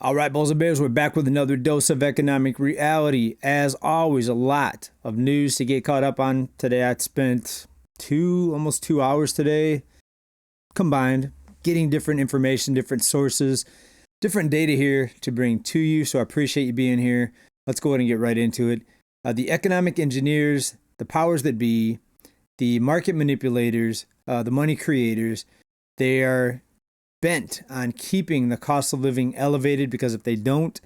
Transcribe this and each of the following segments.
All right, Bulls and Bears, we're back with another dose of economic reality. As always, a lot of news to get caught up on today. I spent almost 2 hours today combined getting different information, different sources, different data here to bring to you. So I appreciate you being here. Let's go ahead and get right into it. The economic engineers, the powers that be, the market manipulators, the money creators, they are bent on keeping the cost of living elevated, because if they don't,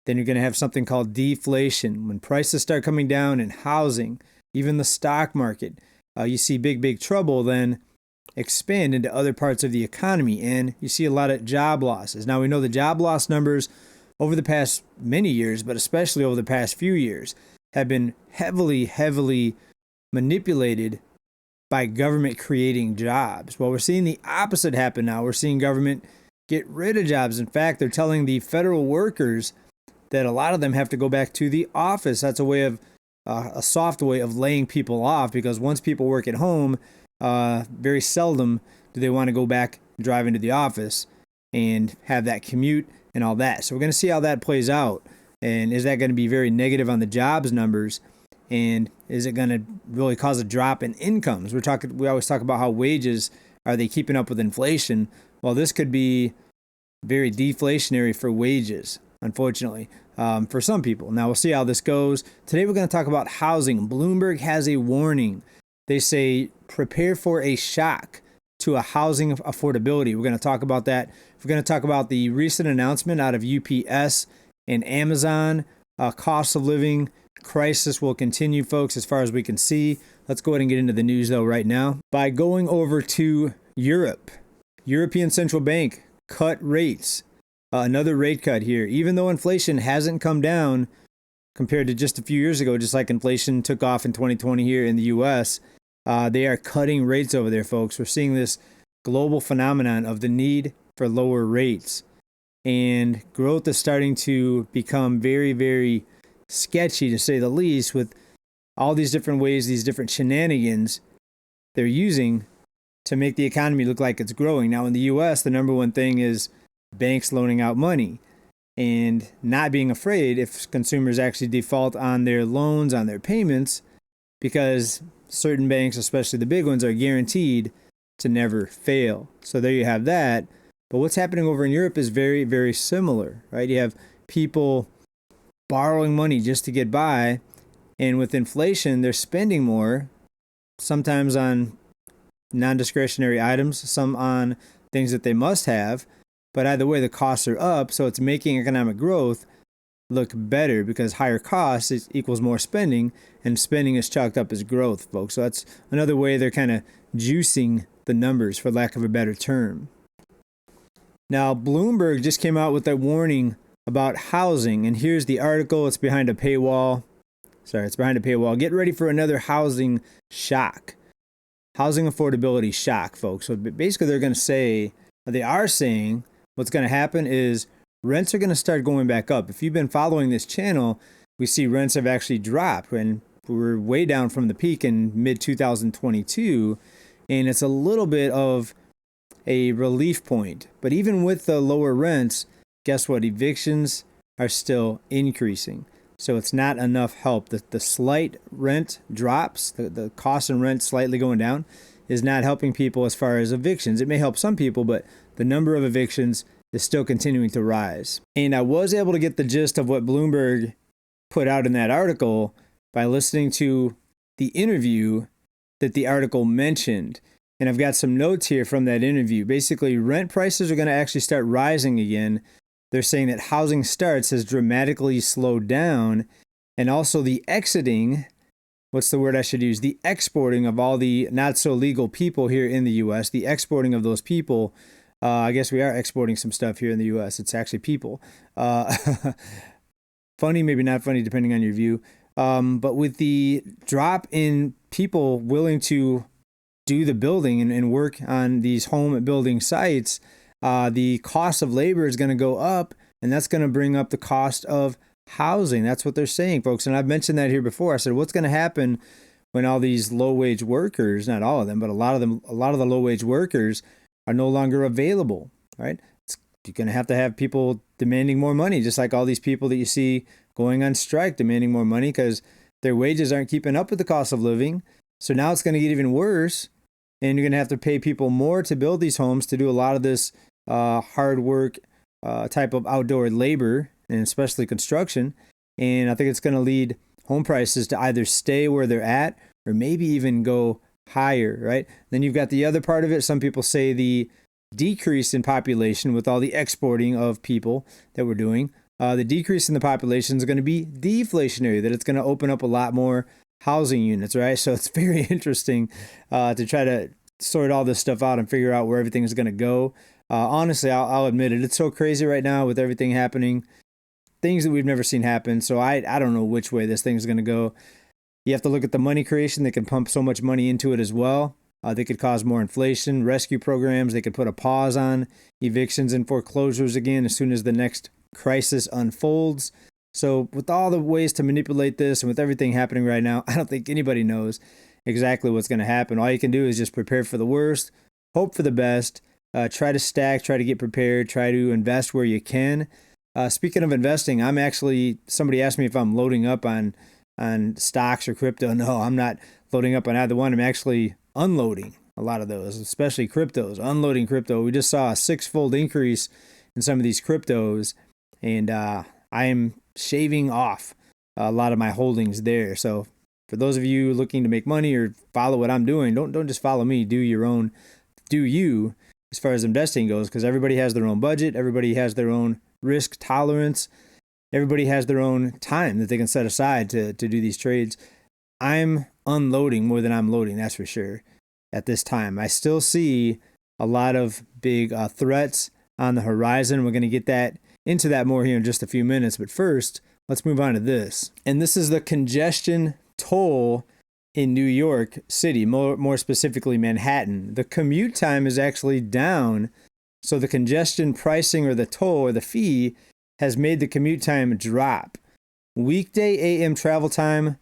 then you're going to have something called deflation. When prices start coming down in housing, even the stock market, you see big trouble then expand into other parts of the economy, and you see a lot of job losses. Now, we know the job loss numbers over the past many years, but especially over the past few years, have been heavily manipulated by government creating jobs. Well, we're seeing the opposite happen now. We're seeing government get rid of jobs. In fact, they're telling the federal workers that a lot of them have to go back to the office. That's a way of a soft way of laying people off, because once people work at home, very seldom do they want to go back and drive into the office and have that commute and all that. So we're going to see how that plays out. And is that going to be very negative on the jobs numbers? And is it going to really cause a drop in incomes? We always talk about how wages, are they keeping up with inflation? Well, this could be very deflationary for wages, unfortunately, for some people. Now, we'll see how this goes. Today, we're going to talk about housing. Bloomberg has a warning. They say, prepare for a shock to a housing affordability. We're going to talk about that. We're going to talk about the recent announcement out of UPS and Amazon, cost of living crisis will continue, folks, as far as we can see. Let's go ahead and get into the news, though, right now. By going over to Europe, European Central Bank cut rates. Another rate cut here. Even though inflation hasn't come down compared to just a few years ago, just like inflation took off in 2020 here in the U.S., they are cutting rates over there, folks. We're seeing this global phenomenon of the need for lower rates. And growth is starting to become very sketchy, to say the least, with all these different ways, these different shenanigans they're using to make the economy look like it's growing. Now, in the U.S., the number one thing is banks loaning out money and not being afraid if consumers actually default on their loans, on their payments, because certain banks, especially the big ones, are guaranteed to never fail. So there you have that. But what's happening over in Europe is very similar, right? You have people borrowing money just to get by, and with inflation, they're spending more, sometimes on non-discretionary items, some on things that they must have, but either way, the costs are up, so it's making economic growth look better, because higher costs equals more spending, and spending is chalked up as growth, folks. So that's another way they're kind of juicing the numbers, for lack of a better term. Now, Bloomberg just came out with a warning about housing, and here's the article. It's behind a paywall. It's behind a paywall. Get ready for another housing shock. Housing affordability shock, folks. So basically they are saying what's going to happen is rents are going to start going back up. If you've been following this channel, we see rents have actually dropped, and we're way down from the peak in mid-2022, and it's a little bit of a relief point. But even with the lower rents, guess what? Evictions are still increasing. So it's not enough help. The slight rent drops, the cost and rent slightly going down, is not helping people as far as evictions. It may help some people, but the number of evictions is still continuing to rise. And I was able to get the gist of what Bloomberg put out in that article by listening to the interview that the article mentioned. And I've got some notes here from that interview. Basically, rent prices are going to actually start rising again. They're saying that housing starts has dramatically slowed down, and also the exiting, what's the word I should use? The exporting of all the not so legal people here in the U.S., the exporting of those people. I guess we are exporting some stuff here in the U.S. It's actually people. Funny, maybe not funny, depending on your view. But with the drop in people willing to do the building and work on these home building sites, the cost of labor is going to go up, and that's going to bring up the cost of housing. That's what they're saying, folks. And I've mentioned that here before. I said, what's going to happen when all these low-wage workers, not all of them, but a lot of the low-wage workers are no longer available, right? It's you're going to have people demanding more money, just like all these people that you see going on strike demanding more money because their wages aren't keeping up with the cost of living. So now it's going to get even worse, and you're going to have to pay people more to build these homes, to do a lot of this hard work type of outdoor labor, and especially construction. And I think it's going to lead home prices to either stay where they're at or maybe even go higher, right? Then you've got the other part of it. Some people say the decrease in population with all the exporting of people that we're doing, the decrease in the population is going to be deflationary, that it's going to open up a lot more housing units, right? So it's very interesting to try to sort all this stuff out and figure out where everything is going to go. Honestly, I'll admit it. It's so crazy right now with everything happening, things that we've never seen happen. So I don't know which way this thing's going to go. You have to look at the money creation. They can pump so much money into it as well. They could cause more inflation, rescue programs. They could put a pause on evictions and foreclosures again as soon as the next crisis unfolds. So with all the ways to manipulate this and with everything happening right now, I don't think anybody knows exactly what's going to happen. All you can do is just prepare for the worst, hope for the best, try to stack, try to get prepared, try to invest where you can. Speaking of investing, somebody asked me if I'm loading up on stocks or crypto. No, I'm not loading up on either one. I'm actually unloading a lot of those, especially cryptos, unloading crypto. We just saw a 6-fold increase in some of these cryptos, and I am shaving off a lot of my holdings there. So for those of you looking to make money or follow what I'm doing, don't just follow me. Do you as far as investing goes, because everybody has their own budget. Everybody has their own risk tolerance. Everybody has their own time that they can set aside to do these trades. I'm unloading more than I'm loading, that's for sure, at this time. I still see a lot of big threats on the horizon. We're going to get into that more here in just a few minutes. But first, let's move on to this. And this is the congestion toll in New York City, more specifically Manhattan. The commute time is actually down. So the congestion pricing or the toll or the fee has made the commute time drop. Weekday AM travel time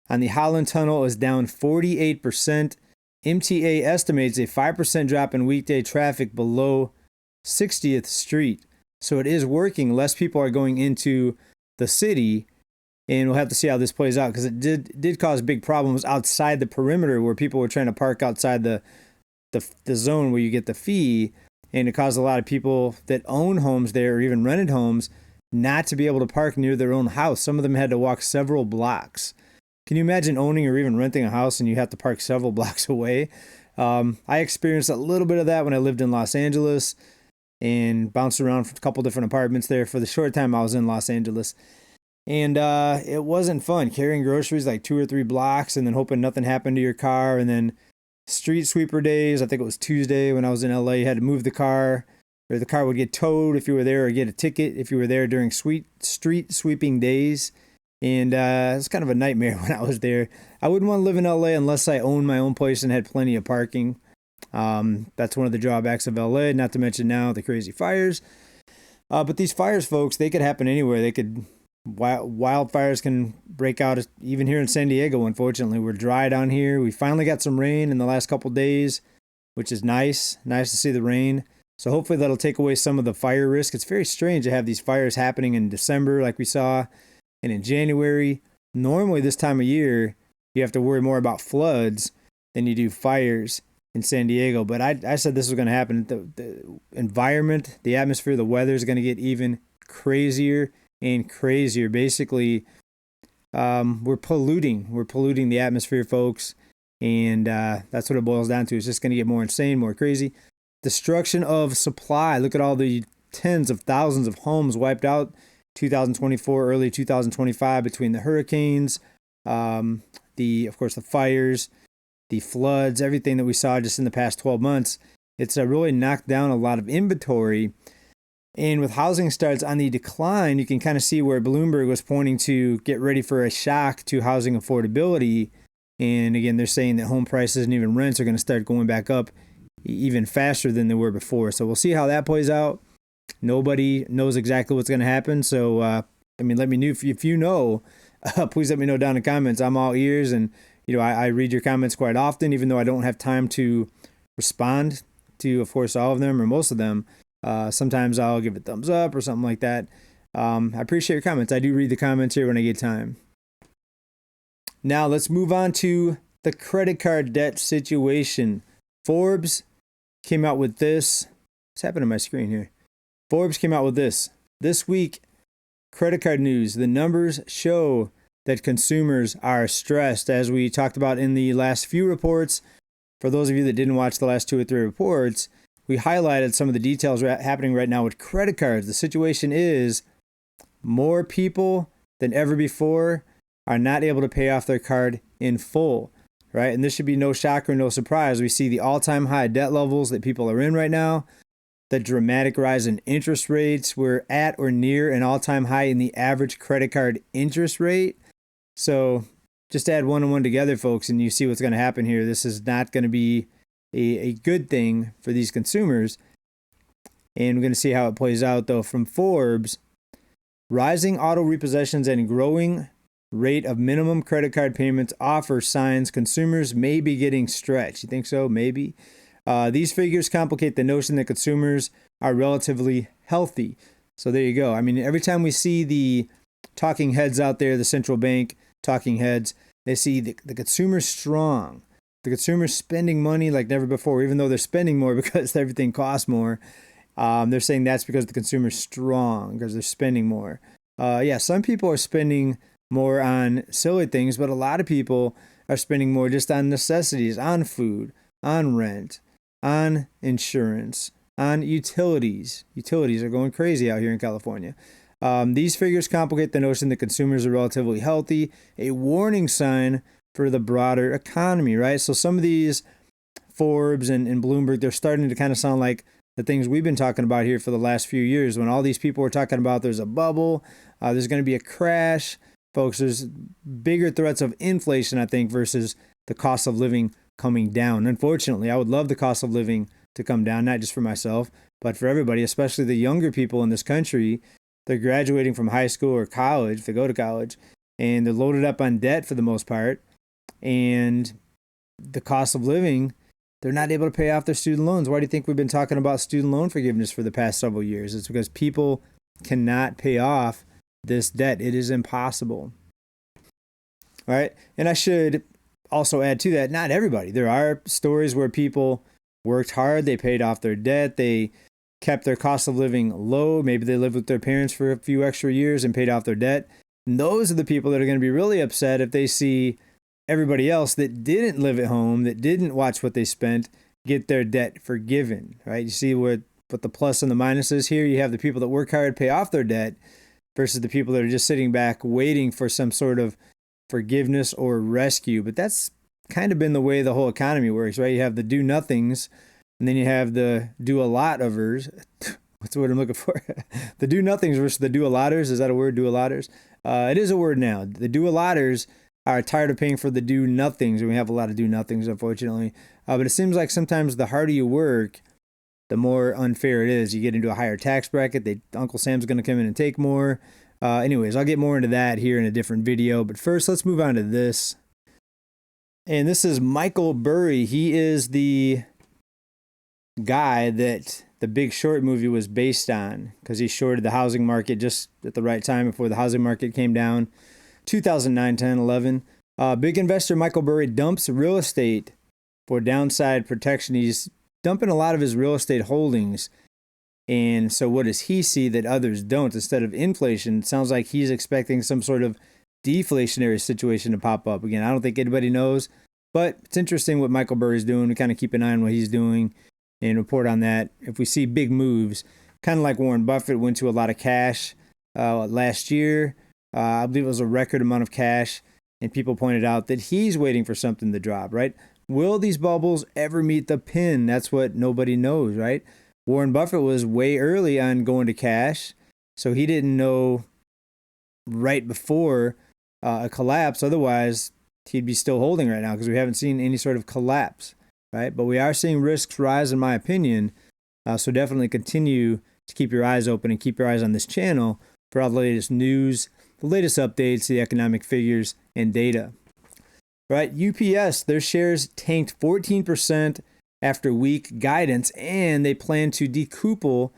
on the Holland Tunnel is down 48%. MTA estimates a 5% drop in weekday traffic below 60th Street. So it is working. Less people are going into the city, and we'll have to see how this plays out because it did cause big problems outside the perimeter where people were trying to park outside the zone where you get the fee, and it caused a lot of people that own homes there or even rented homes not to be able to park near their own house. Some of them had to walk several blocks. Can you imagine owning or even renting a house and you have to park several blocks away? I experienced a little bit of that when I lived in Los Angeles and bounced around for a couple different apartments there for the short time I was in Los Angeles. And it wasn't fun carrying groceries like 2 or 3 blocks and then hoping nothing happened to your car. And then street sweeper days, I think it was Tuesday when I was in LA, you had to move the car, or the car would get towed if you were there, or get a ticket if you were there during street sweeping days. And it's kind of a nightmare when I was there. I wouldn't want to live in LA unless I owned my own place and had plenty of parking. That's one of the drawbacks of LA, not to mention now the crazy fires. But these fires, folks, they could happen anywhere. Wildfires can break out even here in San Diego. Unfortunately, we're dry down here. We finally got some rain in the last couple days, which is nice to see the rain. So hopefully that'll take away some of the fire risk. It's very strange to have these fires happening in December like we saw, and in January. Normally this time of year you have to worry more about floods than you do fires in San Diego. But I said this was going to happen. The environment, the atmosphere, the weather is going to get even crazier and crazier. Basically, we're polluting the atmosphere, folks, and that's what it boils down to. It's just going to get more insane, more crazy. Destruction of supply. Look at all the tens of thousands of homes wiped out 2024, early 2025 between the hurricanes, of course the fires, the floods, everything that we saw just in the past 12 months. It's really knocked down a lot of inventory. And with housing starts on the decline, you can kind of see where Bloomberg was pointing to get ready for a shock to housing affordability. And again, they're saying that home prices and even rents are going to start going back up even faster than they were before. So we'll see how that plays out. Nobody knows exactly what's going to happen. So, let me know if you know, please let me know down in the comments. I'm all ears, and, I read your comments quite often, even though I don't have time to respond to, of course, all of them or most of them. Sometimes I'll give it thumbs up or something like that. I appreciate your comments. I do read the comments here when I get time. Now let's move on to the credit card debt situation. Forbes came out with this. What's happened to my screen here? Forbes came out with this. This week, credit card news. The numbers show that consumers are stressed, as we talked about in the last few reports. For those of you that didn't watch the last 2 or 3 reports, we highlighted some of the details happening right now with credit cards. The situation is more people than ever before are not able to pay off their card in full, right? And this should be no shocker, no surprise. We see the all-time high debt levels that people are in right now, the dramatic rise in interest rates. We're at or near an all-time high in the average credit card interest rate. So just add one and one together, folks, and you see what's going to happen here. This is not going to be a good thing for these consumers. And we're going to see how it plays out, though. From Forbes, rising auto repossessions and growing rate of minimum credit card payments offer signs consumers may be getting stretched. You think so? Maybe. These figures complicate the notion that consumers are relatively healthy. So there you go. I mean, every time we see the talking heads out there, the central bank talking heads, they see the consumer's strong. The consumer's spending money like never before, even though they're spending more because everything costs more. They're saying that's because the consumer's strong, because they're spending more. Some people are spending more on silly things, but a lot of people are spending more just on necessities, on food, on rent, on insurance, on utilities. Utilities are going crazy out here in California. These figures complicate the notion that consumers are relatively healthy, a warning sign for the broader economy, right? So some of these Forbes and Bloomberg, they're starting to kind of sound like the things we've been talking about here for the last few years, when all these people were talking about there's a bubble, there's going to be a crash. Folks, there's bigger threats of inflation, I think, versus the cost of living coming down. Unfortunately, I would love the cost of living to come down, not just for myself, but for everybody, especially the younger people in this country. They're graduating from high school or college, if they go to college, and they're loaded up on debt for the most part. And the cost of living, they're not able to pay off their student loans. Why do you think we've been talking about student loan forgiveness for the past several years? It's because people cannot pay off this debt. It is impossible. All right. And I should also add to that, not everybody. There are stories where people worked hard, they paid off their debt, they kept their cost of living low. Maybe they lived with their parents for a few extra years and paid off their debt. And those are the people that are going to be really upset if they see everybody else that didn't live at home, that didn't watch what they spent, get their debt forgiven, right? You see what the plus and the minus is here. You have the people that work hard, pay off their debt, versus the people that are just sitting back waiting for some sort of forgiveness or rescue. But that's kind of been the way the whole economy works, right? You have the do-nothings, and then you have the do-a-lot-overs. What's the word I'm looking for? The do-nothings versus the do-a-lotters. Is that a word, do-a-lotters? It is a word now. The do-a-lotters are tired of paying for the do-nothings, and we have a lot of do-nothings, unfortunately. But it seems like sometimes the harder you work, the more unfair it is. You get into a higher tax bracket. Uncle Sam's going to come in and take more. Anyways, I'll get more into that here in a different video. But first, let's move on to this. And this is Michael Burry. He is the guy that the Big Short movie was based on, because he shorted the housing market just at the right time before the housing market came down. 2009, 10, 11. Big investor Michael Burry dumps real estate for downside protection. He's dumping a lot of his real estate holdings. And so what does he see that others don't? Instead of inflation, it sounds like he's expecting some sort of deflationary situation to pop up. Again, I don't think anybody knows, but it's interesting what Michael Burry's doing. We kind of keep an eye on what he's doing and report on that. If we see big moves, kind of like Warren Buffett went to a lot of cash last year. I believe it was a record amount of cash, and people pointed out that he's waiting for something to drop, right? Will these bubbles ever meet the pin? That's what nobody knows, right? Warren Buffett was way early on going to cash, so he didn't know right before a collapse. Otherwise, he'd be still holding right now because we haven't seen any sort of collapse, right? But we are seeing risks rise, in my opinion. So definitely continue to keep your eyes open and keep your eyes on this channel for all the latest news, the latest updates, the economic figures, and data. Right? UPS, their shares tanked 14% after weak guidance, and they plan to decouple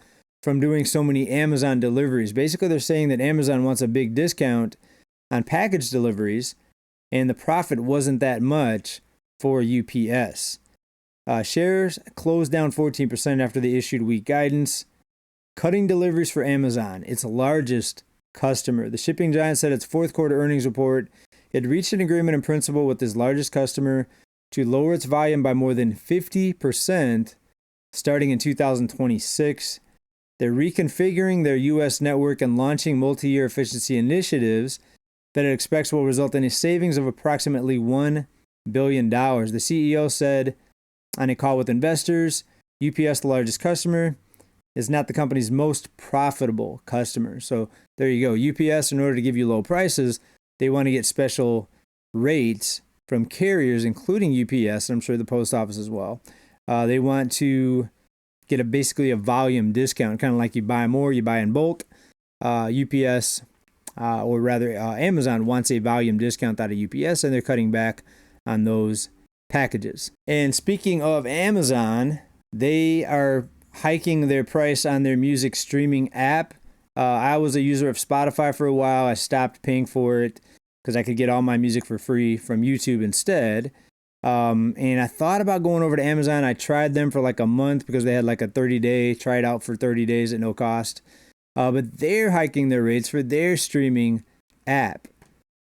from doing so many Amazon deliveries. Basically, they're saying that Amazon wants a big discount on package deliveries, and the profit wasn't that much for UPS. Shares closed down 14% after they issued weak guidance, cutting deliveries for Amazon, its largest customer. The shipping giant said its fourth quarter earnings report it reached an agreement in principle with its largest customer to lower its volume by more than 50% starting in 2026. They're reconfiguring their U.S. network and launching multi-year efficiency initiatives that it expects will result in a savings of approximately $1 billion. The CEO said on a call with investors, UPS, the largest customer, is not the company's most profitable customer. So there you go. UPS, in order to give you low prices, they want to get special rates from carriers, including UPS, and I'm sure the post office as well. They want to get basically a volume discount, kind of like you buy more, you buy in bulk. UPS, or rather Amazon wants a volume discount out of UPS, and they're cutting back on those packages. And speaking of Amazon, they are hiking their price on their music streaming app. I was a user of Spotify for a while. I stopped paying for it because I could get all my music for free from YouTube instead. And I thought about going over to Amazon. I tried them for like a month because they had like a 30-day, try it out for 30 days at no cost. But they're hiking their rates for their streaming app.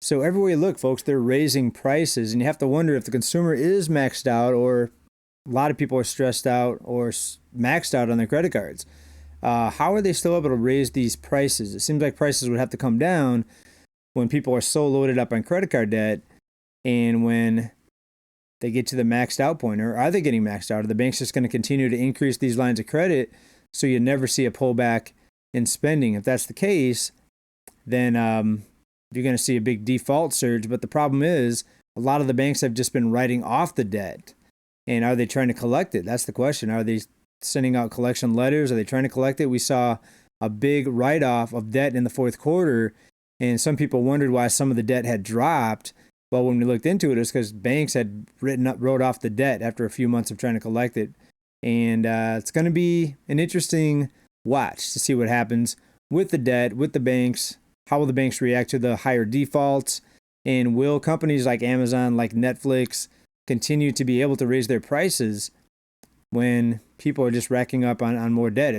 So everywhere you look, folks, they're raising prices. And you have to wonder if the consumer is maxed out, or a lot of people are stressed out or maxed out on their credit cards. How are they still able to raise these prices? It seems like prices would have to come down when people are so loaded up on credit card debt, and when they get to the maxed out point. Or are they getting maxed out? Are the banks just going to continue to increase these lines of credit so you never see a pullback in spending? If that's the case, then you're going to see a big default surge. But the problem is a lot of the banks have just been writing off the debt. And are they trying to collect it? That's the question. Are they sending out collection letters? Are they trying to collect it? We saw a big write-off of debt in the fourth quarter, and some people wondered why some of the debt had dropped. Well, when we looked into it, it's because banks had wrote off the debt after a few months of trying to collect it. And it's going to be an interesting watch to see what happens with the debt, with the banks. How will the banks react to the higher defaults? And will companies like Amazon, like Netflix, continue to be able to raise their prices when people are just racking up on more debt?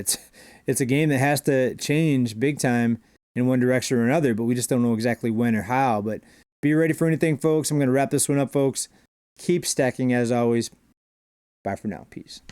It's a game that has to change big time in one direction or another, but we just don't know exactly when or how. But be ready for anything, folks. I'm going to wrap this one up, folks. Keep stacking as always. Bye for now. Peace.